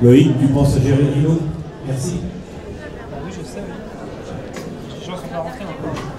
Loïc, tu penses à gérer Dino? Merci. Oui, je sais. Les gens ne sont pas rentrés encore.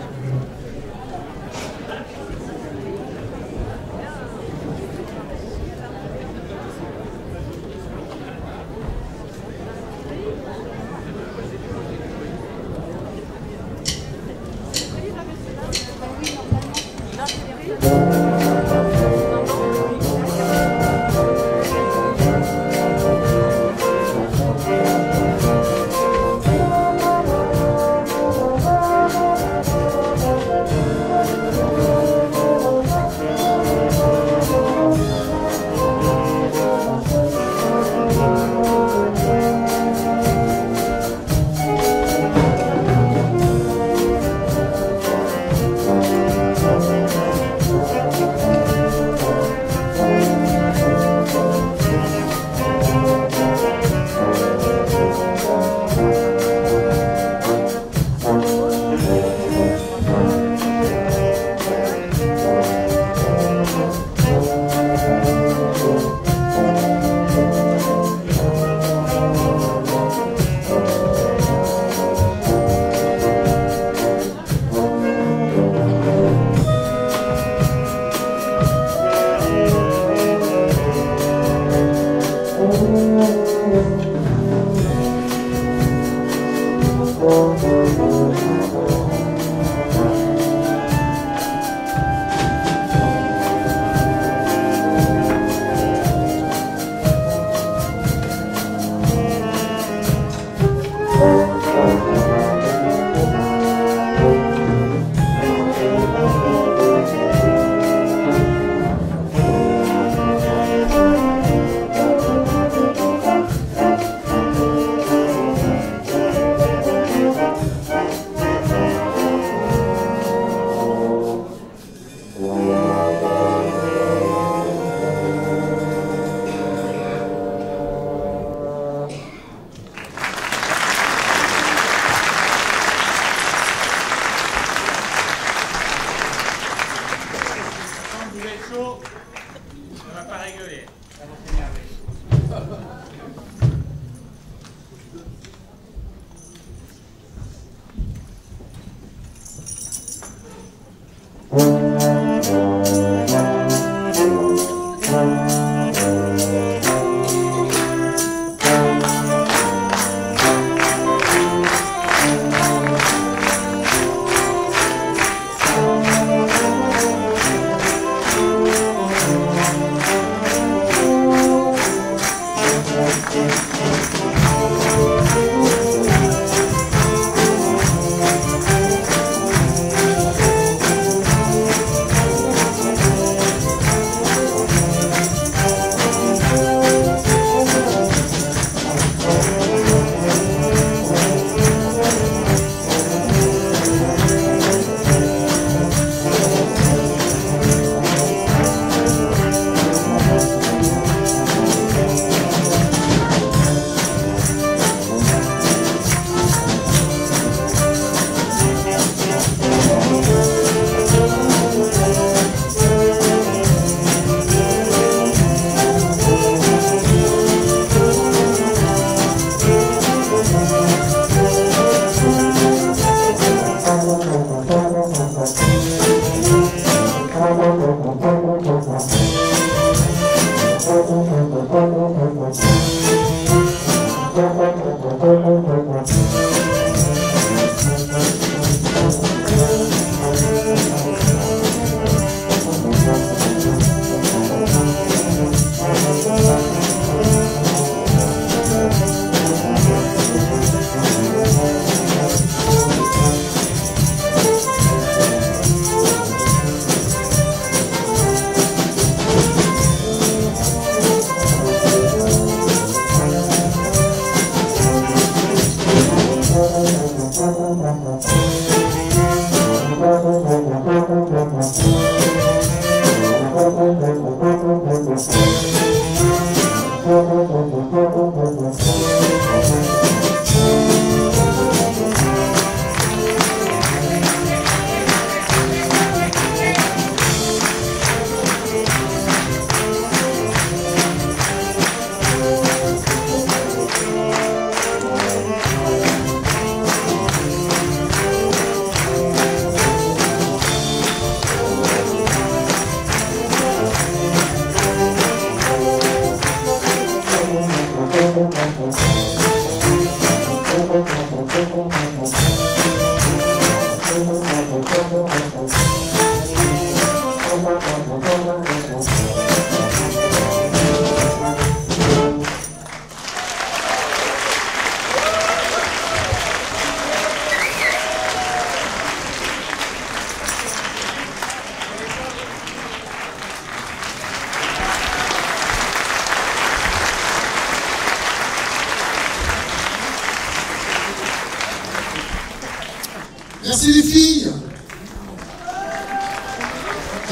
Merci les filles.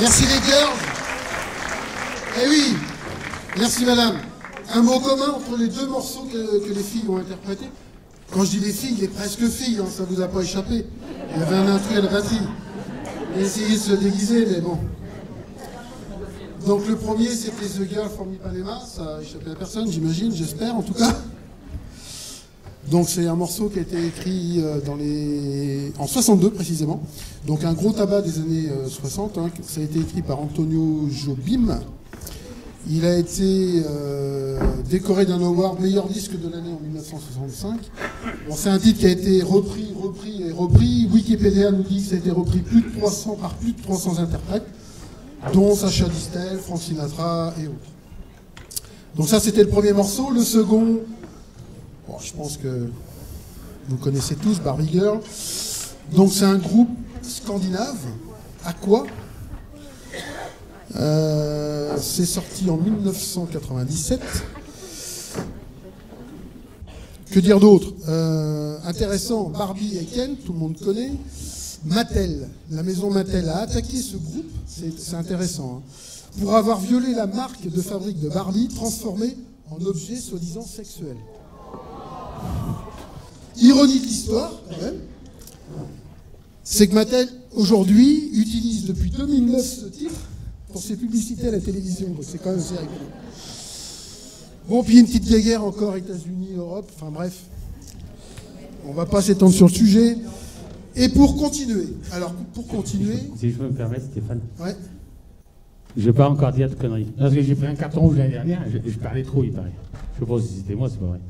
Merci les girls. Eh oui, merci madame. Un mot commun entre les deux morceaux que les filles ont interprétés. Quand je dis les filles, les presque filles, hein, ça vous a pas échappé. Il y avait un intrus à la batterie. Il a essayé de se déguiser, mais bon. Donc le premier, c'était The Girl from Ipanema. Ça a échappé à personne, j'imagine, j'espère en tout cas. Donc c'est un morceau qui a été écrit en 62 précisément. Donc un gros tabac des années 60. Hein. Ça a été écrit par Antonio Jobim. Il a été décoré d'un award meilleur disque de l'année en 1965. Bon, c'est un titre qui a été repris. Wikipédia nous dit que ça a été repris par plus de 300 interprètes, dont Sacha Distel, Frank Sinatra et autres. Donc ça c'était le premier morceau. Le second... Bon, je pense que vous connaissez tous Barbie Girl. Donc c'est un groupe scandinave. Aqua. C'est sorti en 1997. Que dire d'autre? Intéressant, Barbie et Ken, tout le monde connaît. Mattel, la maison Mattel a attaqué ce groupe, c'est intéressant, hein, pour avoir violé la marque de fabrique de Barbie, transformée en objet soi-disant sexuel. Ironie de l'histoire, quand même, c'est que Mattel, aujourd'hui, utilise depuis 2009 ce titre pour ses publicités à la télévision. Donc c'est quand même assez rigolo. Bon, puis une petite guerre encore, États-Unis, Europe, enfin bref. On va pas s'étendre sur le sujet. Et pour continuer, Si je peux me permettre, Stéphane. Ouais. Je vais pas encore dire de conneries. Parce que j'ai fait un carton rouge l'année dernière, je parlais trop, il paraît. Je sais pas si c'était moi, c'est pas vrai.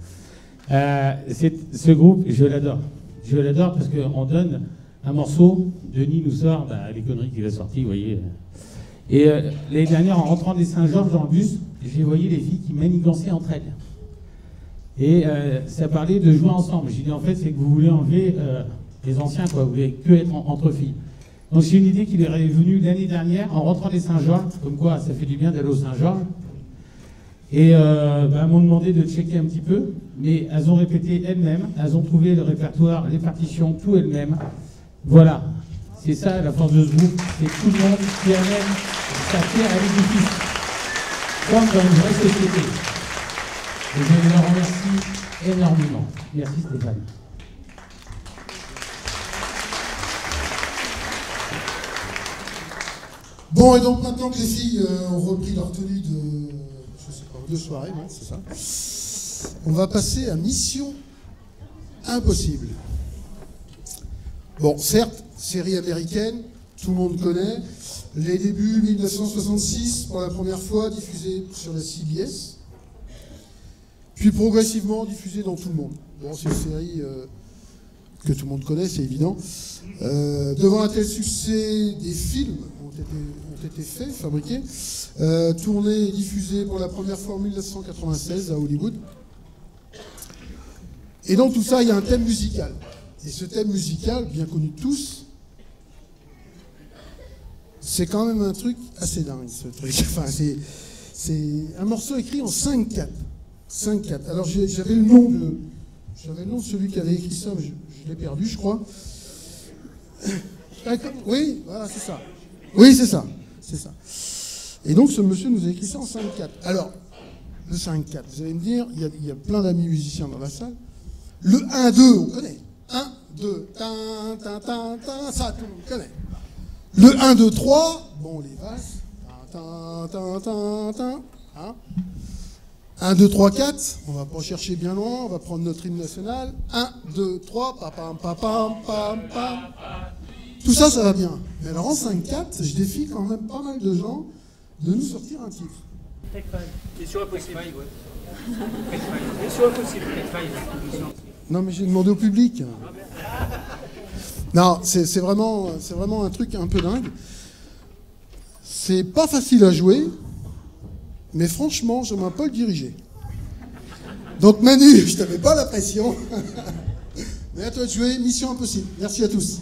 Ce groupe, je l'adore. Je l'adore parce qu'on donne un morceau, Denis nous sort les conneries qu'il a sorties, vous voyez. Et l'année dernière, en rentrant des Saint-Georges dans le bus, j'ai voyé les filles qui manigançaient entre elles. Et ça parlait de jouer ensemble. J'ai dit en fait, c'est que vous voulez enlever les anciens, quoi. Vous voulez que être entre filles. Donc c'est une idée qui leur est venue l'année dernière en rentrant des Saint-Georges, comme quoi ça fait du bien d'aller au Saint-Georges. Et elles m'ont demandé de checker un petit peu, mais elles ont répété elles-mêmes, elles ont trouvé le répertoire, les partitions, tout elles-mêmes. Voilà, c'est ça la force de ce groupe, c'est tout le monde qui amène sa pierre à l'édifice, comme dans une vraie société. Et je leur remercie énormément. Merci Stéphane. Bon, et donc maintenant que les filles ont repris leur tenue de soirée, ouais, c'est ça. On va passer à Mission Impossible. Bon, certes, série américaine, tout le monde connaît. Les débuts 1966, pour la première fois, diffusée sur la CBS. Puis progressivement diffusée dans tout le monde. Bon, c'est une série que tout le monde connaît, c'est évident. Devant un tel succès, des films ont été faits, fabriqués, tournés et diffusés pour la première fois en 1996 à Hollywood. Et dans tout ça, il y a un thème musical. Et ce thème musical, bien connu de tous, c'est quand même un truc assez dingue, ce truc. Enfin, c'est un morceau écrit en 5/4. 5/4. Alors j'avais le nom de celui qui avait écrit ça, mais je l'ai perdu, je crois. Oui, voilà, c'est ça. Oui, c'est ça. C'est ça. Et donc ce monsieur nous a écrit ça en 5/4. Alors, le 5/4, vous allez me dire, il y a plein d'amis musiciens dans la salle. Le 1-2, on connaît. 1, 2, tin, tin, tin, tin, ça, tout le monde connaît. Le 1, 2, 3, bon, les basses. Tin, tin, tin, tin, hein. 1, 2, 3, 4, on va pas chercher bien loin, on va prendre notre hymne national. 1, 2, 3, papam, papam, pam, pam. Tout ça, ça va bien. Mais alors en 5/4, je défie quand même pas mal de gens de nous sortir un titre. Take 5. Mission impossible. Mission impossible. Take 5. Non mais j'ai demandé au public. Non, c'est vraiment un truc un peu dingue. C'est pas facile à jouer, mais franchement, j'aimerais pas le diriger. Donc Manu, je t'avais pas la pression. Mais à toi de jouer, mission impossible. Merci à tous.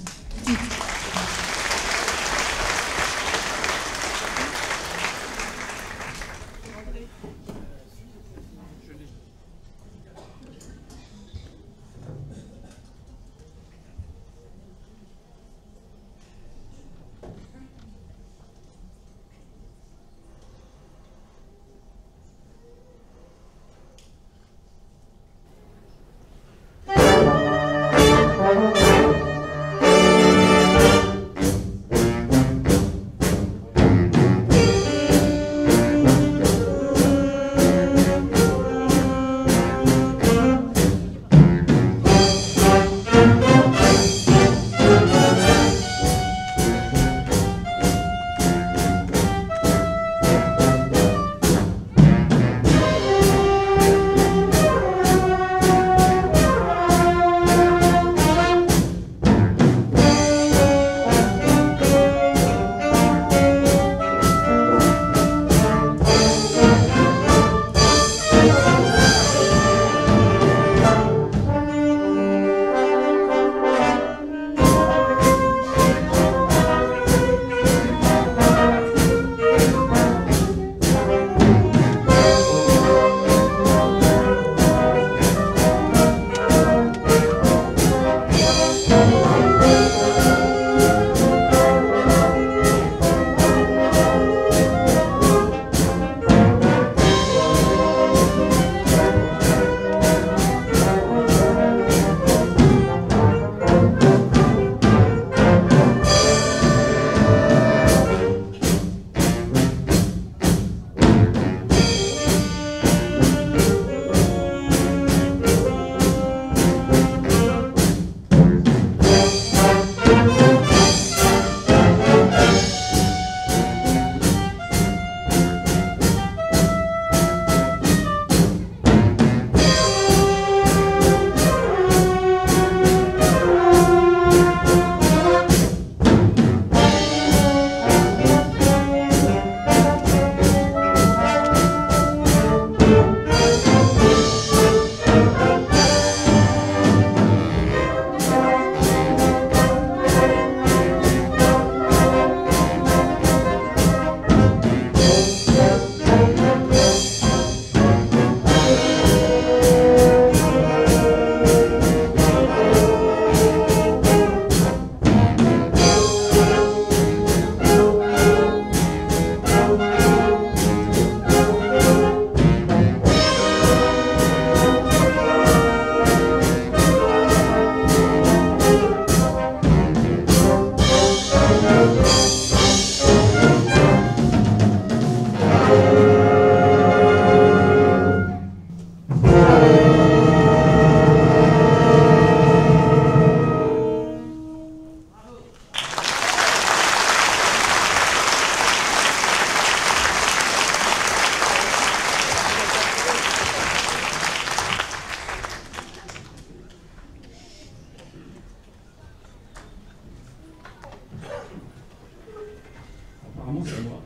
apparemment c'est moi.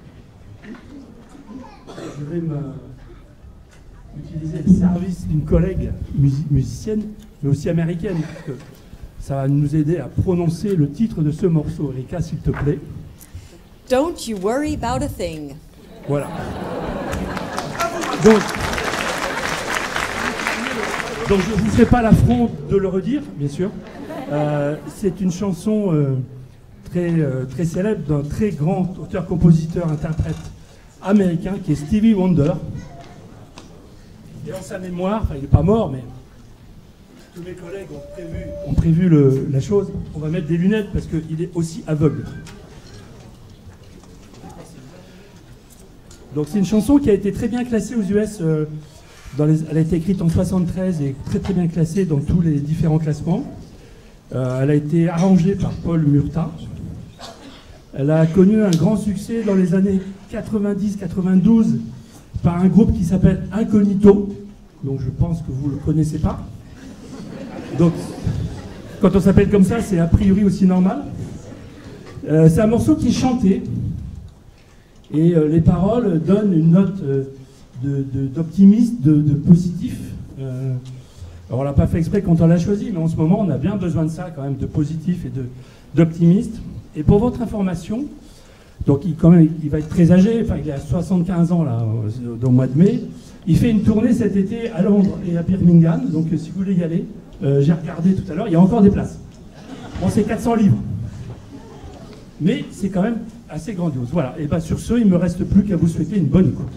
Je vais utiliser le service d'une collègue musicienne, mais aussi américaine, parce que ça va nous aider à prononcer le titre de ce morceau. Erika, s'il te plaît. Don't you worry about a thing. Voilà. Donc je ne vous ferai pas l'affront de le redire, bien sûr. C'est une chanson très célèbre d'un très grand auteur, compositeur, interprète américain qui est Stevie Wonder. Et en sa mémoire, enfin il n'est pas mort, mais tous mes collègues ont prévu la chose. On va mettre des lunettes parce qu'il est aussi aveugle. Donc c'est une chanson qui a été très bien classée aux US. Elle a été écrite en 73 et très bien classée dans tous les différents classements. Elle a été arrangée par Paul Murta. Elle a connu un grand succès dans les années 90-92 par un groupe qui s'appelle Incognito, donc je pense que vous ne le connaissez pas. Donc Quand on s'appelle comme ça, c'est a priori aussi normal. C'est un morceau qui est chanté. Et les paroles donnent une note d'optimiste, de positif. Alors on l'a pas fait exprès quand on l'a choisi, mais en ce moment on a bien besoin de ça quand même, de positif et d'optimiste. Et pour votre information, donc il va être très âgé, enfin il a 75 ans là, au mois de mai. Il fait une tournée cet été à Londres et à Birmingham, donc si vous voulez y aller, j'ai regardé tout à l'heure, il y a encore des places. Bon, c'est 400 livres. Mais c'est quand même assez grandiose. Voilà, et bien sur ce, il ne me reste plus qu'à vous souhaiter une bonne écoute.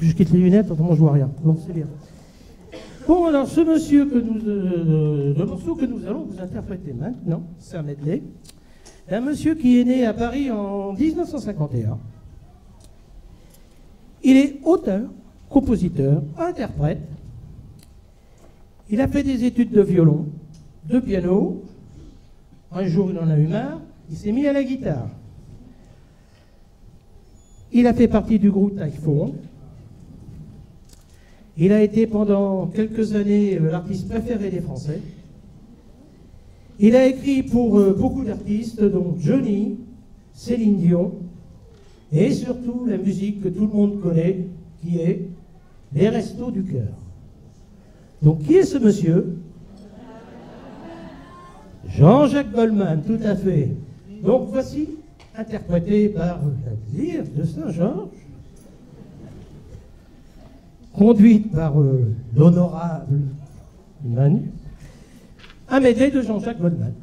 que je quitte les lunettes, autrement je vois rien. Donc c'est bien. Bon, alors ce monsieur le morceau que nous allons vous interpréter maintenant, c'est un medley d'un monsieur qui est né à Paris en 1951. Il est auteur, compositeur, interprète. Il a fait des études de violon, de piano. Un jour, il en a eu marre, il s'est mis à la guitare. Il a fait partie du groupe Typhoon. Il a été pendant quelques années l'artiste préféré des Français. Il a écrit pour beaucoup d'artistes, dont Johnny, Céline Dion, et surtout la musique que tout le monde connaît, qui est Les Restos du Cœur. Donc, qui est ce monsieur? Jean-Jacques Goldman, tout à fait. Donc, voici, interprété par la lyre de Saint-Georges, conduite par l'honorable Manu, un medley de Jean-Jacques Goldman.